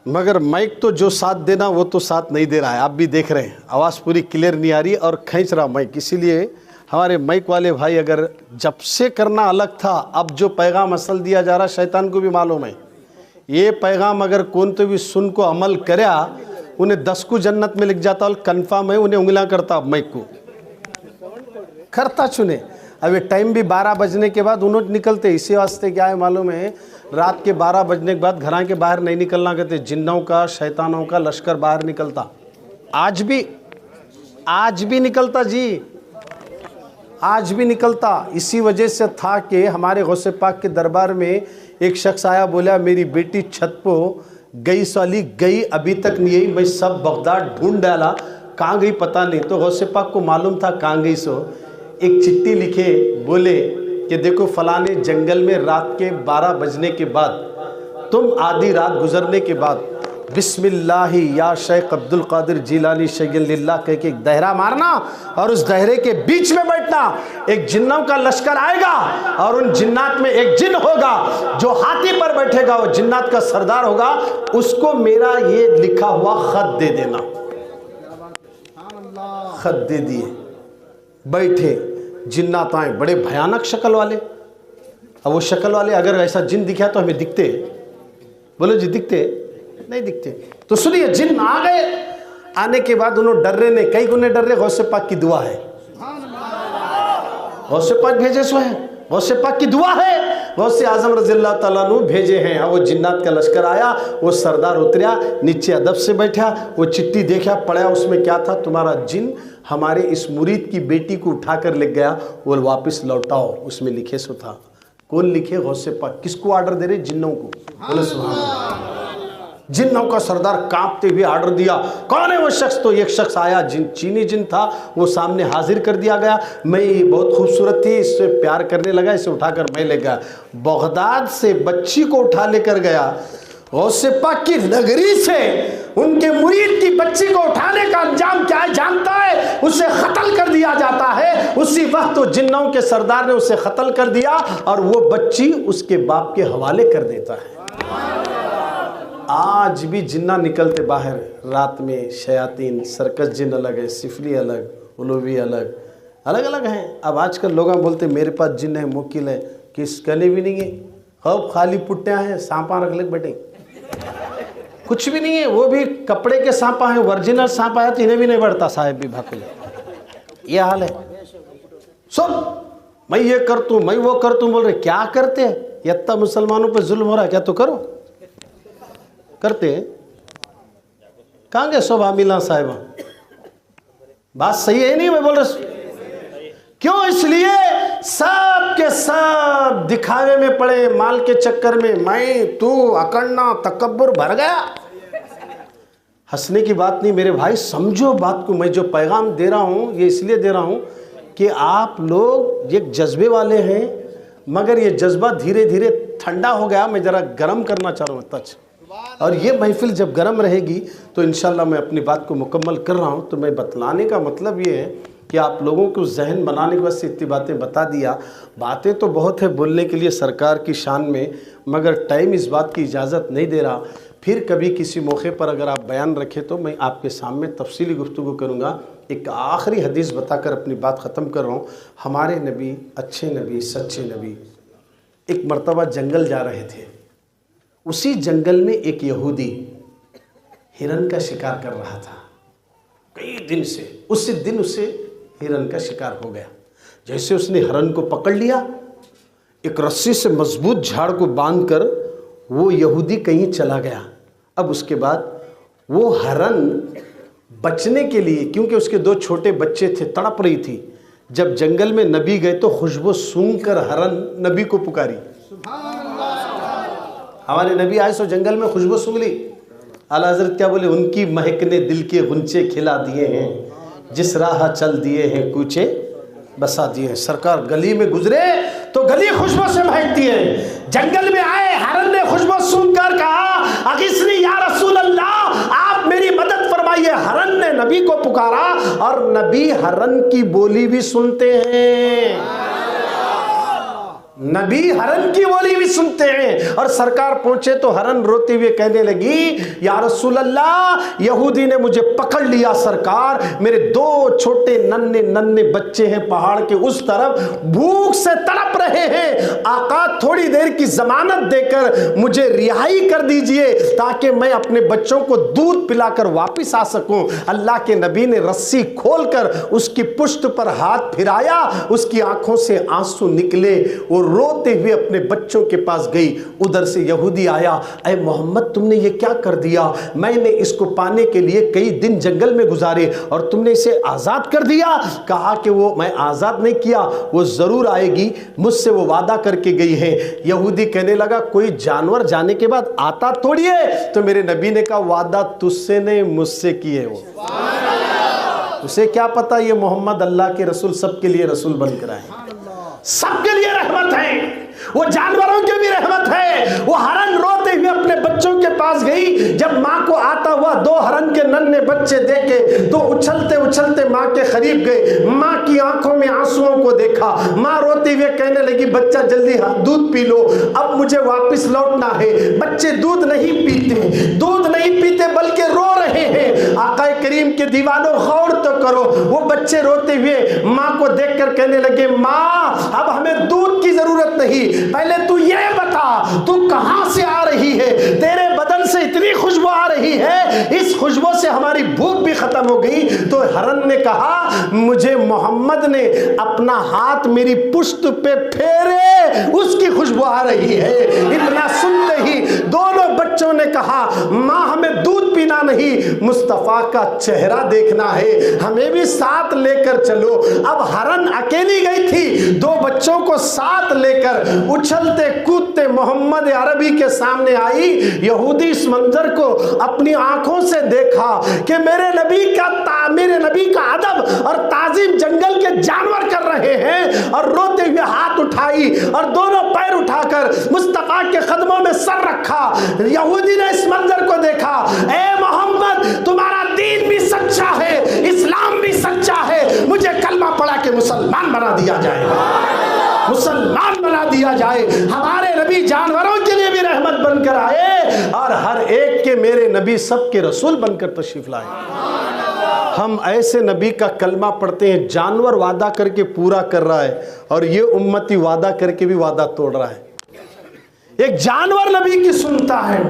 मगर माइक तो जो साथ देना वो तो साथ नहीं दे रहा है। आप भी देख रहे हैं आवाज़ पूरी क्लियर नहीं आ रही और खींच रहा माइक। इसीलिए हमारे माइक वाले भाई, अगर जब से करना अलग था, अब जो पैगाम असल दिया जा रहा, शैतान को भी मालूम है ये पैगाम अगर कौन तो भी सुन को अमल करे, उन्हें 10 को जन्नत में लिख जाता और कन्फर्म है, उन्हें उंगलियां करता माइक को करता चुने। अब ये टाइम भी 12 बजने के बाद उन्होंने निकलते। इसी वास्ते क्या है मालूम है, रात के 12 बजने के बाद घरों के बाहर नहीं निकलना कहते। जिन्नों का, शैतानों का लश्कर बाहर निकलता। आज भी निकलता जी, आज भी निकलता। इसी वजह से था कि हमारे गौसे पाक के दरबार में एक शख्स आया, बोला मेरी बेटी छत को गई, साली गई अभी तक नहीं आई, मैं सब बगदाद ढूंढ डाला, कहाँ गई पता नहीं। तो गौसे पाक को मालूम था कहाँ गई। सो एक चिट्ठी लिखे, बोले कि देखो फलाने जंगल में रात के 12 बजने के बाद, तुम आधी रात गुजरने के बाद बिस्मिल्लाह या शेख अब्दुल कादिर जिलानी शैय्यलिल्लाह कह के एक दहरा मारना और उस दहरे के बीच में बैठना। एक जिन्नों का लश्कर आएगा और उन जिन्नात में एक जिन होगा जो हाथी पर बैठेगा, वो जिन्नात का सरदार होगा। उसको मेरा ये लिखा हुआ खत दे देना। खत दे दिए, बैठे। जिन्नात आए, बड़े भयानक शक्ल वाले। अब वो शक्ल वाले अगर ऐसा जिन दिखा तो हमें दिखते? बोलो जी दिखते? नहीं दिखते। तो सुनिए, जिन आ गए। आने के बाद उन्होंने डर्रे ने, कई गुने डर्रे, गौसे पाक की दुआ है, गौसे पाक भेजे सो है, गौसे पाक की दुआ है। गौसे आजम रज़ियल्लाहु ताला अन्हु भेजे हैं। वो जिन्नात का लश्कर आया, वो सरदार उतरा, नीचे अदब से बैठा, वो चिट्ठी देखा, पढ़ा, उसमें क्या था, तुम्हारा जिन हमारे इस मुरीद की बेटी को उठा कर ले गया, वो वापस लौटाओ। उसमें लिखे सो था। कौन लिखे? गौसे पाक। किसको ऑर्डर दे रहे? जिन्नों को। बोले सुभान अल्लाह। जिन्नों का सरदार कांपते हुए ऑर्डर दिया। कौन है वो शख्स? तो एक शख्स आया, जिन चीनी जिन था, वो सामने हाजिर कर दिया गया। मैं ये बहुत खूबसूरत थी, इससे प्यार करने लगा, इसे उठाकर मैं ले गया। बगदाद से बच्ची को उठा लेकर गया, गौसे पाक की नगरी से उनके मुरीद की बच्ची को उठाने का अंजाम क्या है जानता है? उसे कत्ल कर दिया जाता है। उसी वक्त तो जिन्नों के सरदार ने उसे कत्ल कर दिया और वो बच्ची उसके बाप के हवाले कर देता है। आज भी जिन्ना निकलते बाहर रात में, शयातीन, सर्कस जिन अलग है, सिफली अलग, उलूवी अलग, अलग अलग हैं। अब आजकल लोग बोलते मेरे पास जिन है, मुकिल है, किस कने भी नहीं है, अब खाली पुट्टियाँ हैं, सांपा रख ले बैठे, कुछ भी नहीं है। वो भी कपड़े के सांपा हैं, ओरिजिनल सांपा है तो इन्हें भी नहीं बढ़ता साहेब भी भाकुल। ये हाल है सब। मैं ये कर तू, मैं वो कर तू, बोल रहे क्या करते हैं? इतना मुसलमानों पर जुल्म हो रहा है, क्या तो करो, करते हैं। कहाँ गए सब आमिला साहिबा? बात सही है नहीं? मैं बोल रहा क्यों? इसलिए सब के सब दिखावे में पड़े, माल के चक्कर में, मैं तू अकड़ना तकब्बुर भर गया। हंसने की बात नहीं मेरे भाई, समझो बात को। मैं जो पैगाम दे रहा हूँ ये इसलिए दे रहा हूँ कि आप लोग एक जज्बे वाले हैं, मगर ये जज्बा धीरे धीरे ठंडा हो गया। मैं ज़रा गर्म करना चाह रहा हूँ तच, और ये महफिल जब गर्म रहेगी तो इंशाल्लाह मैं अपनी बात को मुकम्मल कर रहा हूँ। तो मैं बतलाने का मतलब ये है कि आप लोगों को जहन बनाने के वास्ते इतनी बातें बता दिया। बातें तो बहुत है बोलने के लिए सरकार की शान में, मगर टाइम इस बात की इजाज़त नहीं दे रहा। फिर कभी किसी मौके पर अगर आप बयान रखें तो मैं आपके सामने तफसीली गुफ्तगू करूँगा। एक आखिरी हदीस बताकर अपनी बात ख़त्म कर रहा हूँ। हमारे नबी, अच्छे नबी, सच्चे नबी एक मर्तबा जंगल जा रहे थे। उसी जंगल में एक यहूदी हिरन का शिकार कर रहा था कई दिन से। उसी दिन उसे हिरन का शिकार हो गया। जैसे उसने हिरन को पकड़ लिया, एक रस्सी से मजबूत झाड़ को बांधकर वो यहूदी कहीं चला गया। अब उसके बाद वो हिरन बचने के लिए, क्योंकि उसके 2 छोटे बच्चे थे, तड़प रही थी। जब जंगल में नबी गए तो खुशबू सूंघकर हिरन नबी को पुकारी। हमारे नबी आए सो जंगल में खुशबू सूंघ ली। आला हज़रत क्या बोले? उनकी महक ने दिल के गुंचे खिला दिए हैं, जिस राह चल दिए हैं कूचे बसा दिए हैं। सरकार गली में गुजरे तो गली खुशबू से महकती है। जंगल में आए, हिरन ने खुशबू सूंघकर कहा अगिस्नी या रसूल अल्लाह, आप मेरी मदद फरमाइए। हिरन ने नबी को पुकारा और नबी हिरन की बोली भी सुनते हैं। नबी हिरन की बोली भी सुनते हैं। और सरकार पहुंचे तो हिरन रोते हुए कहने लगी या रसूल अल्लाह, यहूदी ने मुझे पकड़ लिया सरकार, मेरे 2 छोटे नन्हे नन्हे बच्चे हैं पहाड़ के उस तरफ, भूख से तड़प रहे हैं। आका थोड़ी देर की जमानत देकर मुझे रिहाई कर दीजिए ताकि मैं अपने बच्चों को दूध पिलाकर वापिस आ सकूं। अल्लाह के नबी ने रस्सी खोलकर उसकी पुश्त पर हाथ फिराया, उसकी आंखों से आंसू निकले। वो रोते हुए अपने बच्चों के पास गई। उधर से यहूदी आया, ऐ मोहम्मद तुमने ये क्या कर दिया? मैंने इसको पाने के लिए कई दिन जंगल में गुजारे और तुमने इसे आज़ाद कर दिया। कहा कि वो मैं आज़ाद नहीं किया, वो ज़रूर आएगी, मुझसे वो वादा करके गई है। यहूदी कहने लगा कोई जानवर जाने के बाद आता थोड़ी है। तो मेरे नबी ने कहा वादा तुझसे नहीं मुझसे किए। वो उसे क्या पता ये मोहम्मद अल्लाह के रसूल सबके लिए रसूल बनकर आए, सबके लिए रहमत है, वो जानवरों के भी रहमत है। वो हिरन रोते हुए अपने बच्चों के पास गई। जब माँ को आता हुआ 2 हिरन के नन्हे बच्चे देखे तो उछलते उछलते माँ के करीब गए। माँ की आंखों में आंसुओं को देखा। माँ रोते हुए कहने लगी बच्चा जल्दी दूध पी लो, अब मुझे वापस लौटना है। बच्चे दूध नहीं पीते बल्कि रो रहे हैं। आका करीम के दीवानों गौर तो करो, वो बच्चे रोते हुए माँ को देखकर कहने लगे माँ अब हमें दूध की जरूरत नहीं, पहले तू ये बता तू कहां से आ रही है, तेरे बदन जंगल से इतनी खुशबू आ रही है, इस खुशबू से हमारी भूख भी खत्म हो गई। तो हरन ने कहा, मुझे मोहम्मद ने अपना हाथ मेरी पुश्त पे फेरे, उसकी खुशबू आ रही है। इतना सुनते ही दोनों बच्चों ने कहा, माँ हमें दूध पीना नहीं, मुस्तफा का चेहरा देखना है, हमें भी साथ लेकर चलो। अब हरन अकेली गई थी, दो बच्चों को साथ लेकर उछलते कूदते मोहम्मद अरबी के सामने आई। यहूदी इस मंजर को अपनी आंखों से देखा कि मेरे नबी का अदब और ताजीम जंगल के जानवर कर रहे हैं, और रोते हुए हाथ उठाई और दोनों पैर उठाकर मुस्तफा के कदमों में सर रखा। यहूदी ने इस मंजर को देखा, ए मोहम्मद तुम्हारा दीन भी सच्चा है, इस्लाम भी सच्चा है, मुझे कलमा पढ़ा के मुसलमान बना दिया जाए, मुसलमान बना दिया जाए। हमारे नबी जानवरों के लिए भी रहमत बनकर आए और हर एक के मेरे नबी सबके रसूल बनकर तशरीफ लाए। हम ऐसे नबी का कलमा पढ़ते हैं, जानवर वादा करके पूरा कर रहा है और ये उम्मती वादा करके भी वादा तोड़ रहा है। एक जानवर नबी की सुनता है,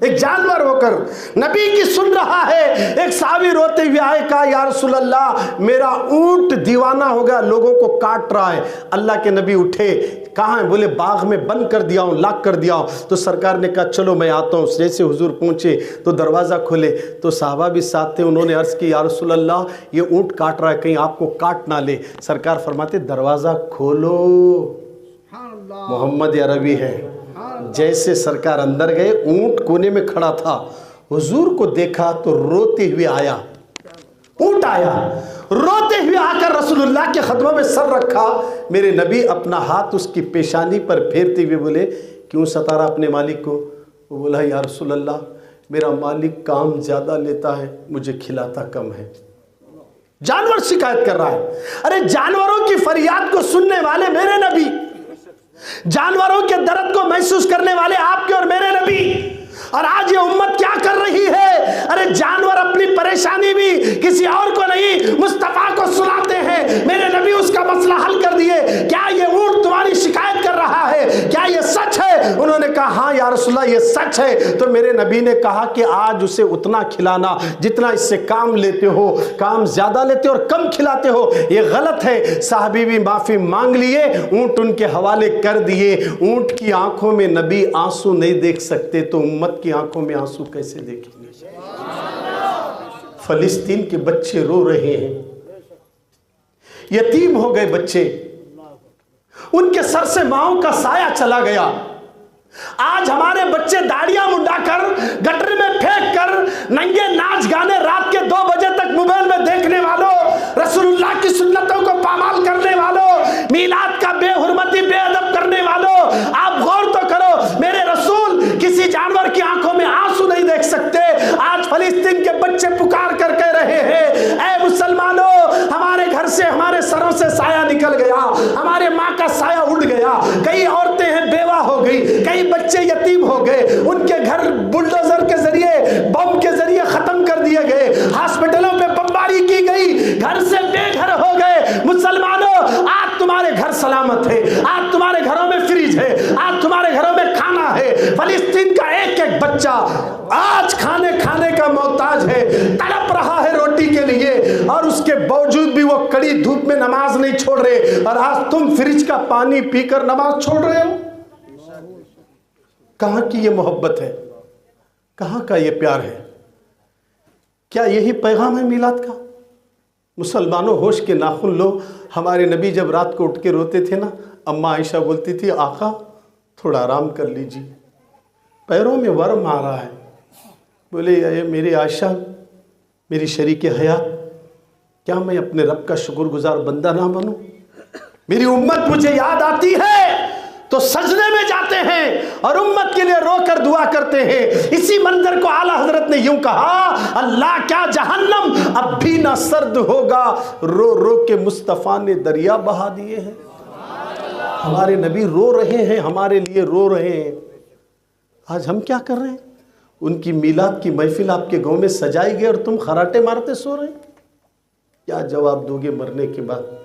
एक जानवर होकर नबी की सुन रहा है। एक साहबी रोते हुए आए, कहा या रसूल अल्लाह मेरा ऊंट दीवाना हो गया, लोगों को काट रहा है। अल्लाह के नबी उठे, कहाँ है? बोले बाग में बंद कर दिया हूँ, लॉक कर दिया हूँ। तो सरकार ने कहा चलो मैं आता हूँ। जैसे हुजूर पहुँचे तो दरवाज़ा खोले तो साहबा भी साथ थे, उन्होंने अर्ज़ की या रसूल अल्लाह ये ऊंट काट रहा है, कहीं आपको काट ना ले। सरकार फरमाते दरवाज़ा खोलो, मोहम्मद अरबी है। जैसे सरकार अंदर गए, ऊंट कोने में खड़ा था, हुजूर को देखा तो रोते हुए आया, ऊंट आया, रोते हुए आकर रसूलुल्लाह के कदमों में सर रखा। मेरे नबी अपना हाथ उसकी पेशानी पर फेरते हुए बोले, क्यों सता रहा अपने मालिक को? वो बोला या रसूलुल्लाह मेरा मालिक काम ज्यादा लेता है, मुझे खिलाता कम है। जानवर शिकायत कर रहा है। अरे जानवरों की फरियाद को सुनने वाले मेरे नबी, जानवरों के दर्द को महसूस करने वाले आपके और मेरे नबी, और आज ये उम्मत क्या कर रही है? अरे जानवर अपनी परेशानी भी किसी और को नहीं, मुस्तफा को सुनाते हैं। मेरे नबी उसका मसला हल कर दिए। क्या ये ऊंट तुम्हारी शिकायत कर रहा है? क्या ये सच है? उन्होंने कहा हाँ या रसूलल्लाह ये सच है। तो मेरे नबी ने कहा कि आज उसे उतना खिलाना जितना इससे काम लेते हो, काम ज्यादा लेते हो और कम खिलाते हो, ये गलत है। साहबी भी माफी मांग लिए, ऊंट उनके हवाले कर दिए। ऊंट की आंखों में नबी आंसू नहीं देख सकते तो उम्मत की आंखों में आंसू कैसे देखेंगे? फलस्तीन के बच्चे रो रहे हैं, यतीम हो गए बच्चे, उनके सर से माओ का साया चला गया। आज हमारे बच्चे दाढ़ियां मुंडाकर, गटर में फेंक कर, नंगे नाच गाने रात के 2 बजे तक मोबाइल में देखने वालों, रसूलुल्लाह की सुन्नतों को पामाल करने वालों, मीलाद का बेहुरमती बेअदब करने वालों, आप गौर तो करो, मेरे रसूल किसी जानवर की आंखों में आंसू नहीं देख सकते। आज फलस्तीन के बच्चे पुकार कर कह रहे हैं, ऐ मुसलमानों हमारे घर से, हमारे सरों से साया निकल गया, हमारे माँ का साया उड़ गया। कई औरतें हैं बेवा हो गई, कई बच्चे यतीम हो गए, उनके घर बुलडोजर के जरिए, बम के जरिए खत्म कर दिए गए, हॉस्पिटलों पे बमबारी की गई, घर से बेघर हो गए। मुसलमानों आज तुम्हारे घर सलामत है, आज तुम्हारे घरों में फ्रिज है, आज तुम्हारे घरों में खाना है। फलस्तीन का एक एक बच्चा आज खाने का मोहताज है, तड़प रहा है रोटी के लिए, और उसके बावजूद भी वो कड़ी धूप में नमाज नहीं छोड़ रहे। और आज तुम फ्रिज का पानी पीकर नमाज छोड़ रहे हो। कहां की ये मोहब्बत है? कहां का ये प्यार है? क्या यही पैगाम है मिलाद का? मुसलमानों होश के नाखून लो। हमारे नबी जब रात को उठ के रोते थे ना, अम्मा आयशा बोलती थी आका थोड़ा आराम कर लीजिए, पैरों में वर्म आ रहा है। बोले ये मेरी आयशा, मेरी शरीक हयात, क्या मैं अपने रब का शुक्रगुजार बंदा ना बनूं? मेरी उम्मत मुझे याद आती है तो सजदे में जाते हैं और उम्मत के लिए रोकर दुआ करते हैं। इसी मंजर को आला हजरत ने यूं कहा, अल्लाह क्या जहन्नम अब भी ना सर्द होगा, रो रो के मुस्तफ़ा ने दरिया बहा दिए हैं। हमारे नबी रो रहे हैं, हमारे लिए रो रहे हैं। आज हम क्या कर रहे हैं? उनकी मीलाद की महफिल आपके गांव में सजाई गई और तुम खराटे मारते सो रहे हैं। क्या जवाब दोगे मरने के बाद?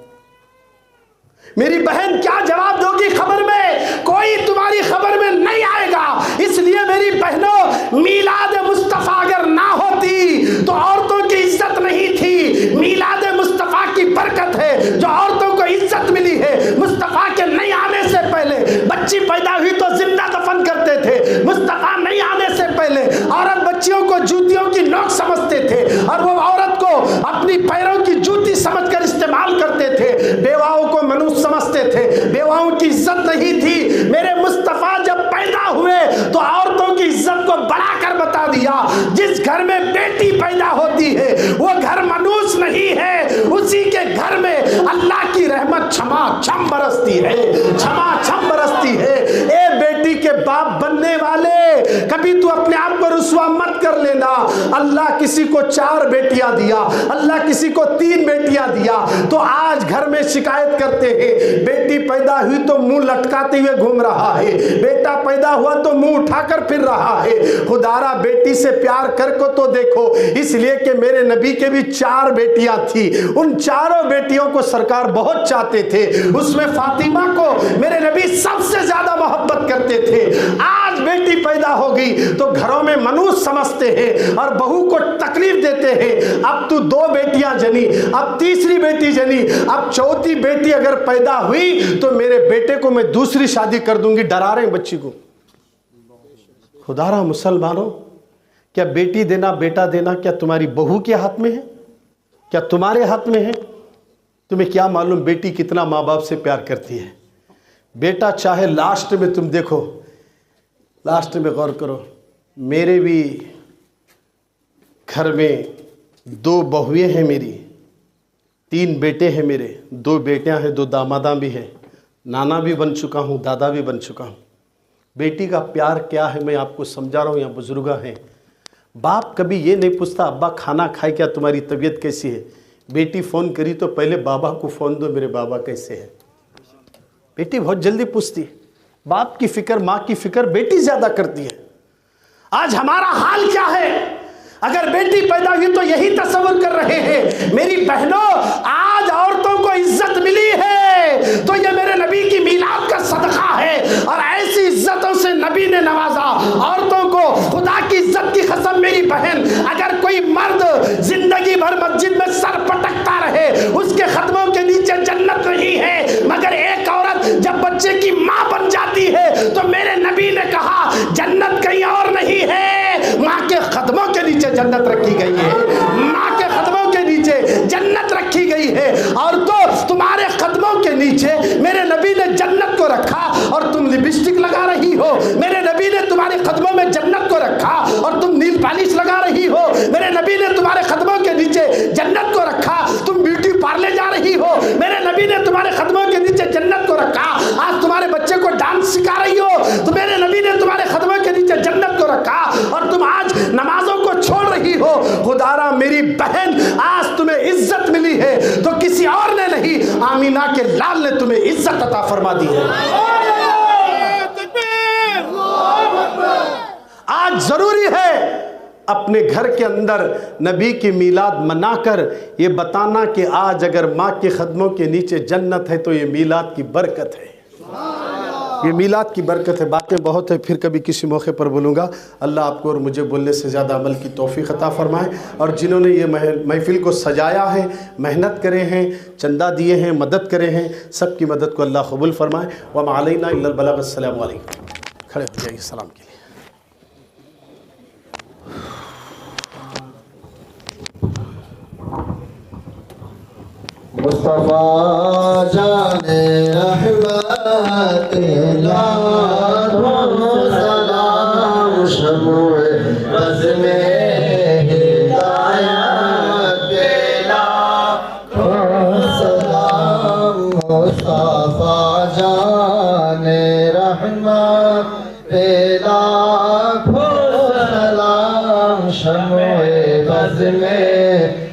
मेरी बहन क्या जवाब दोगी खबर में? कोई तुम्हारी खबर में नहीं आएगा। इसलिए मेरी बहनों, मीलाद मुस्तफ़ा अगर ना होती तो औरतों की इज्जत नहीं थी। मीलाद मुस्तफ़ा की बरकत है जो औरतों को इज्जत मिली है। मुस्तफ़ा के नहीं आने से पहले बच्ची पैदा हुई तो जिंदा दफन करते थे। मुस्तफ़ा नहीं आने से पहले औरत बच्चियों को जूतियों की नोक समझते थे और वो औरत को अपनी पैरों की जूती समझकर इस्तेमाल करते थे। बेवाओं को मनुष्य समझते थे, बेवाओं की इज्जत नहीं थी। मेरे मुस्तफ़ा जब पैदा हुए तो औरतों की इज्जत को बढ़ाकर बता दिया। जिस घर में बेटी पैदा होती है वो घर मनुष्य नहीं है, उसी के घर में अल्लाह की रहमत छमाछम बरसती है, छमाछम बरसती है। ए बेटी के बाप बनने वाले, कभी तू अपने आप को रुसवा मत कर लेना। अल्लाह किसी को 4 बेटियां दिया, अल्लाह किसी को 3 बेटियां दिया, तो आज घर में शिकायत करते हैं बेटी पैदा हुई तो मुंह लटकाते हुए घूम रहा है, बेटा पैदा हुआ तो मुंह उठाकर फिर रहा है। खुदारा बेटी से प्यार कर को तो देखो, इसलिए कि मेरे नबी के भी 4 बेटियां थी। उन चारों बेटियों को सरकार बहुत चाहते थे। उसमें फातिमा को मेरे नबी सबसे ज्यादा मोहब्बत करते थे। आज बेटी पैदा हो गई तो घरों में मनुष्य समझते हैं और बहू को तकलीफ देते हैं। अब तू 2 बेटियां जनी, अब तीसरी बेटी जनी, अब चौथी बेटी अगर पैदा हुई तो मेरे बेटे को मैं दूसरी शादी कर दूंगी। डरा रहे हैं बच्ची को। खुदारा मुसलमानों, क्या बेटी देना बेटा देना क्या तुम्हारी बहू के हाथ में है? क्या तुम्हारे हाथ में है? तुम्हें क्या मालूम बेटी कितना माँ बाप से प्यार करती है। बेटा चाहे लास्ट में, तुम देखो लास्ट में गौर करो, मेरे भी घर में 2 बहुएं हैं मेरी, 3 बेटे हैं मेरे, 2 बेटियां हैं, 2 दामादा भी हैं, नाना भी बन चुका हूँ, दादा भी बन चुका हूँ। बेटी का प्यार क्या है मैं आपको समझा रहा हूँ। यहाँ बुजुर्ग हैं, बाप कभी ये नहीं पूछता अब्बा खाना खाए क्या, तुम्हारी तबीयत कैसी है। बेटी फ़ोन करी तो पहले बाबा को फ़ोन दो, मेरे बाबा कैसे हैं। बेटी बहुत जल्दी पूछती। बाप की फिक्र, माँ की फिक्र बेटी ज़्यादा करती है। आज हमारा हाल क्या है? अगर बेटी पैदा हुई तो यही तस्वीर कर रहे हैं। मेरी बहनों, आज औरतों को इज्जत मिली है तो ये मेरे नबी की मीलाद का सदका है। और ऐसी इज्जतों से नबी ने नवाजा औरतों को। खुदा की इज्जत की कसम मेरी बहन, अगर कोई मर्द जिंदगी भर मस्जिद में सर पटकता रहे, उसके कदमों के नीचे जन्नत नहीं है। मगर एक औरत जब बच्चे की माँ बन जाती है तो मेरे नबी ने कहा जन्नत कहीं और नहीं है, माँ के कदमों के नीचे जन्नत रखी गई है। माँ के कदमों के नीचे जन्नत रखी गई है। और तो तुम्हारे कदमों के नीचे मेरे नबी ने जन्नत को रखा और तुम लिपस्टिक लगा रही हो। मेरे नबी ने तुम्हारे कदमों में जन्नत को रखा और तुम नील पॉलिश लगा रही हो। मेरे नबी ने तुम्हारे कदमों के नीचे जन्नत को रखा, तुम ब्यूटी पार्लर जा रही हो। मेरे नबी ने तुम्हारे कदमों के नीचे जन्नत को रखा, आज तुम्हारे बच्चे को डांस सिखा रही हो। तो मेरे नबी ने तुम्हारे कदमों के नीचे जन्नत को रखा और तुम आज नमाजों को छोड़ रही हो। खुदारा मेरी बहन, आज तुम्हें इज्जत मिली है तो किसी और ने नहीं, आमीना के लाल ने तुम्हें इज्जत अता फरमा दी है। आज जरूरी है अपने घर के अंदर नबी की मीलाद मनाकर ये बताना कि आज अगर माँ के कदमों के नीचे जन्नत है तो ये मीलाद की बरकत है, ये मीलाद की बरकत है। बातें बहुत है, फिर कभी किसी मौके पर बोलूँगा। अल्लाह आपको और मुझे बोलने से ज़्यादा अमल की तौफीक अता फरमाए। और जिन्होंने ये महफिल को सजाया है, मेहनत करे हैं, चंदा दिए हैं, मदद करे हैं, सबकी मदद को अल्लाह कबूल फरमाए। व मा अलैना इल्लल बलाग। अस्सलामु अलैकुम। खड़े हो जाइए सलाम के लिए। मुस्तफा जाने रहमत लाखों सलाम, शमूए बज़ में हिदायत के लाखों सलाम। मुस्तफा जाने रहमत पे लाखों सलाम, शमूए बज़ में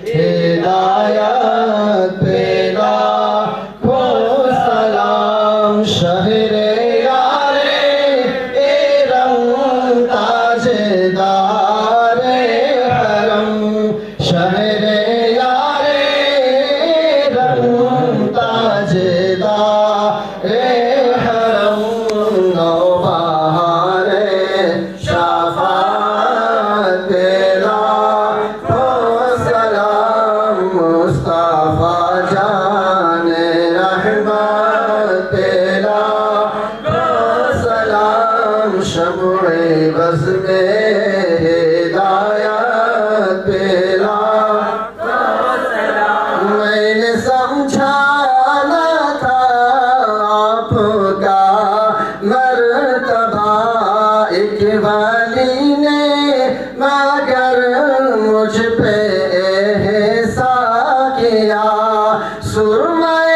हिदायत पे लाखों सलाम। शहरे यारे एरम ताजदारे हरम, शहरे यारे एरम ताजदारे मैंने समझाना था आपका मर्तबा एक वाली ने मगर मुझ पे एहसान किया। सुरमई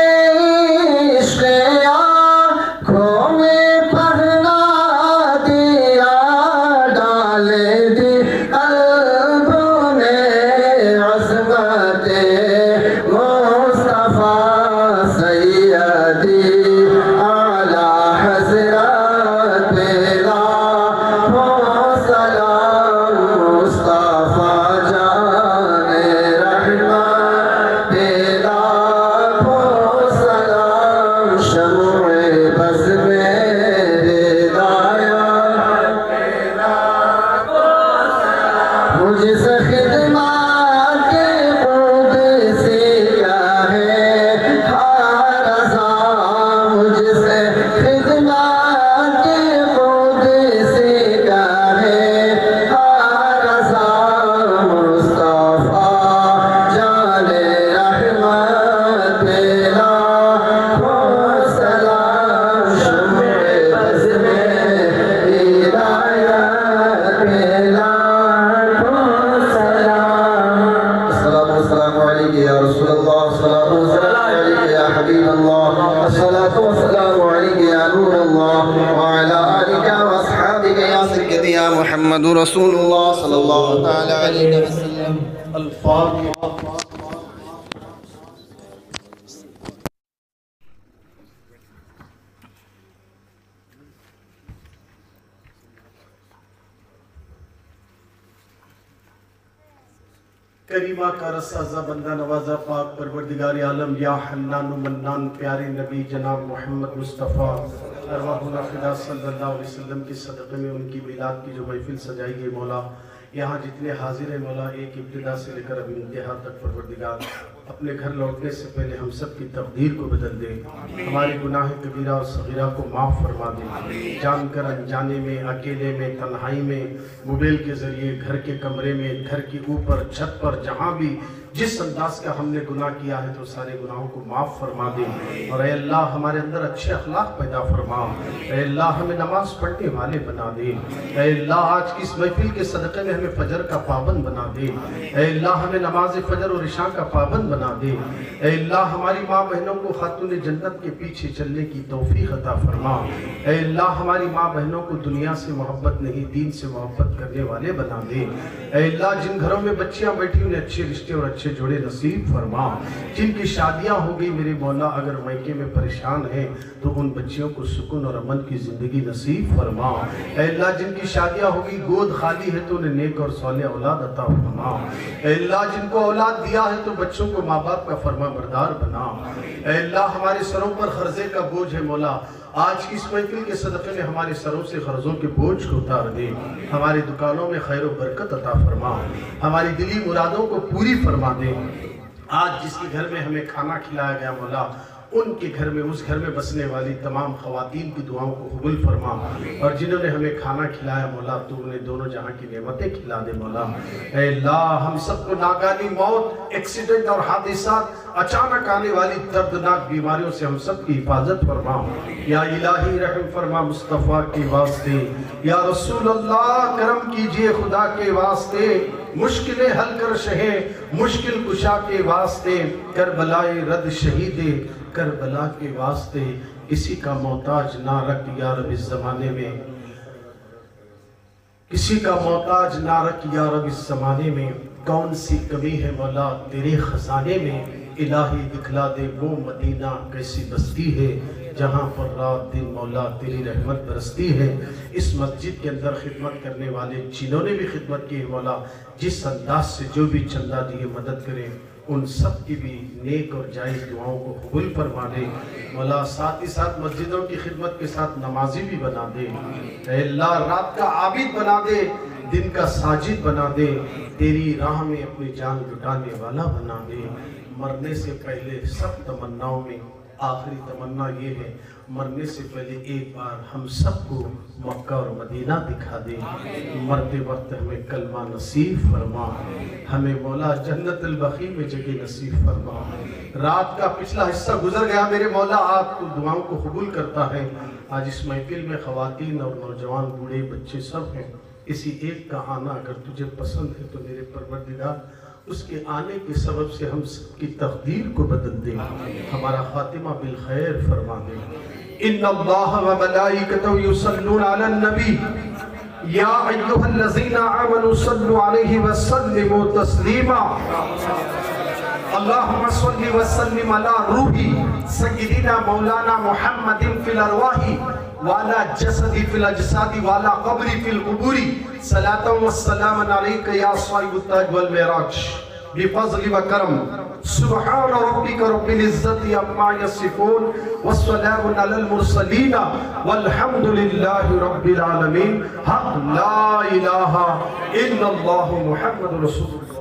इश्क़ आँखों में पहना दिया, डाल दी क़ल्ब में अज़मत मुस्तफ़ा सैयदी आला हज़रत लाखों सलाम मुस्तफ़ा जाने रहमत लाखों सलाम शम्ए बज़ में हिदायत मुझसे खिदमत के खूब से क्या है हारसा, मुझसे खिदमत के खूब से क्या है हारसा, मुस्तफ़ा जाने रहमत लाखों सलाम शम्ए बज़ में हिदायत लाखों सलाम। अस्सलामु अलैका या रसूलल्लाह, अस्सलामु अलैका या हबीबल्लाह, अस्सलातु वस्सलामु अलैका या नूरल्लाह व अला आलिका व अस्हाबिका या सय्यदी या मुहम्मदुर रसूलुल्लाह सल्लल्लाहु तआला अलैहि वसल्लम। अल्फातिहा। करीमा का रसाज़ा बंदा नवाजा पाक परवरदिगार आलम या हन्नान मन्नान प्यारे नबी जनाब मोहम्मद मुस्तफ़ा अरवाहुना फिदा सल्लल्लाहु अलैहि वसल्लम के सदक़े में उनकी मिलाद की जो महफिल सजाई गई मौला, यहाँ जितने हाजिर हैं मौला, एक इब्तिदा से लेकर अब इंतहा तक परवरदिगार अपने घर लौटने से पहले हम सब की तकदीर को बदल दे, हमारे गुनाह कबीरा और सगीरा को माफ़ फरमा दे। जानकर अनजाने में, अकेले में, तन्हाई में, मोबाइल के ज़रिए, घर के कमरे में, घर के ऊपर, छत पर, जहाँ भी जिस अंदाज का हमने गुनाह किया है तो सारे गुनाहों को माफ़ फरमा दे। और ऐ अल्लाह हमारे अंदर अच्छे अखलाक पैदा फरमा। ऐ अल्लाह हमें नमाज पढ़ने वाले बना दे। ऐ अल्लाह आज की इस महफिल के सदक़े में हमें फजर का पाबंद बना दे। ऐ अल्लाह हमें नमाज फजर और इशा का पाबंद बना दे। ऐ अल्लाह हमारी माँ बहनों को खातून जन्नत के पीछे चलने की तौफीक अता फरमा। ऐ अल्लाह हमारी माँ बहनों को दुनिया से मोहब्बत नहीं दीन से मोहब्बत करने वाले बना दे। ऐ अल्लाह जिन घरों में बच्चियाँ बैठी उन्हें अच्छे रिश्ते और अच्छे जोड़े नसीब फरमा। जिनकी शादियां हो गई मेरे मौला अगर मैके में परेशान हैं तो उन बच्चियों को सुकून और अमन की जिंदगी नसीब फरमा। ऐ अल्लाह जिनकी शादियां हो गई गोद खाली है तो उन्हें नेक और सालेह औलाद अता फरमा। ऐ अल्लाह जिनको औलाद दिया है तो बच्चों को माँ बाप का फरमा बरदार बना। ऐ अल्लाह हमारे सरों पर खर्जे का बोझ है मौला, आज की इस महफिल के सदक़े में हमारे सरों से कर्जों के बोझ को उतार दे। हमारी दुकानों में खैर बरकत अता फरमा। हमारी दिली मुरादों को पूरी फरमा दे। आज जिसके घर में हमें खाना खिलाया गया मौला, उनके घर में, उस घर में बसने वाली तमाम ख़वातीन की दुआओं को कबूल फरमा। और जिन्होंने हमें खाना खिलाया मौला तो उन्हें दोनों जहां की नेमतें खिला दे मौला। ऐ अल्लाह हम सबको नागानी मौत, एक्सीडेंट और हादिसात, अचानक आने वाली दर्दनाक बीमारियों से हम सब की हिफाजत फरमा। या इलाही रहम फरमा मुस्तफ़ा के वास्ते। या रसूल अल्लाह करम कीजिए खुदा के वास्ते। मुश्किलें हल कर शहे मुश्किल कुशा के वास्ते। करबलाए रद शहीदे करबला के वास्ते। किसी का मोहताज ना रख या रब इस जमाने में, किसी का मोहताज ना रख या रब इस जमाने में। कौन सी कमी है मौला तेरे खजाने में। इलाही दिखला दे वो मदीना कैसी बस्ती है जहाँ पर रात दिन मौला तेरी रहमत बरसती है। इस मस्जिद के अंदर खिदमत करने वाले जिन्होंने भी खिदमत की है मौला, जिस अंदाज से जो भी चंदा दिए मदद करें, उन सब की भी नेक और जायज़ दुआओं को कबूल फरमा दे मौला। साथ ही साथ मस्जिदों की खिदमत के साथ नमाजी भी बना दे। ऐ अल्लाह रात का आबिद बना दे, दिन का साजिद बना दे, तेरी राह में अपनी जान लुटाने वाला बना दे। मरने से पहले सब तमन्नाओं में आखिरी तमन्ना ये है मरने से पहले एक बार हम सबको मक्का और मदीना दिखा दे। मरते वक्त हमें कलमा नसीब फरमा, हमें मौला जन्नतुल बकी में जगह नसीब फरमा। रात का पिछला हिस्सा गुजर गया मेरे मौला, आपको दुआओं को कबूल करता है। आज इस महफिल में ख़वातीन और नौजवान बूढ़े बच्चे सब हैं। इसी एक का आना अगर तुझे पसंद है तो मेरे परवरदिगार उसके आने के सबब से हम सबकी तकदीर को बदल दे, हमारा खातिमा बिल खैर फरमा दे। इन्नल्लाह व मलाइकतहु युसल्लूना अलन नबी या अय्युहल्लज़ीना आमनू सल्लु अलैहि व सल्लिमू तस्लीमा। अल्लाहुम्मा सल्लि व सल्लिम अला रूही सय्यिदिना मौलाना मुहम्मदिन फिल अरवाही वाला जसदी फिल अजसादी वाला कब्री फिल कुबूरी सलातम व सलामन अलैका या साहिबुत ताज वल मिराज बिफज़लि व करम। सुब्हान रब्बिका रब्बिल इज्जति अम्मा यसिफून व सलामुन अलल मुरसलीन वल्हम्दुलिल्लाहि रब्बिल आलमीन। हक ला इलाहा इल्लल्लाहु मुहम्मदुर रसूलुल्लाह।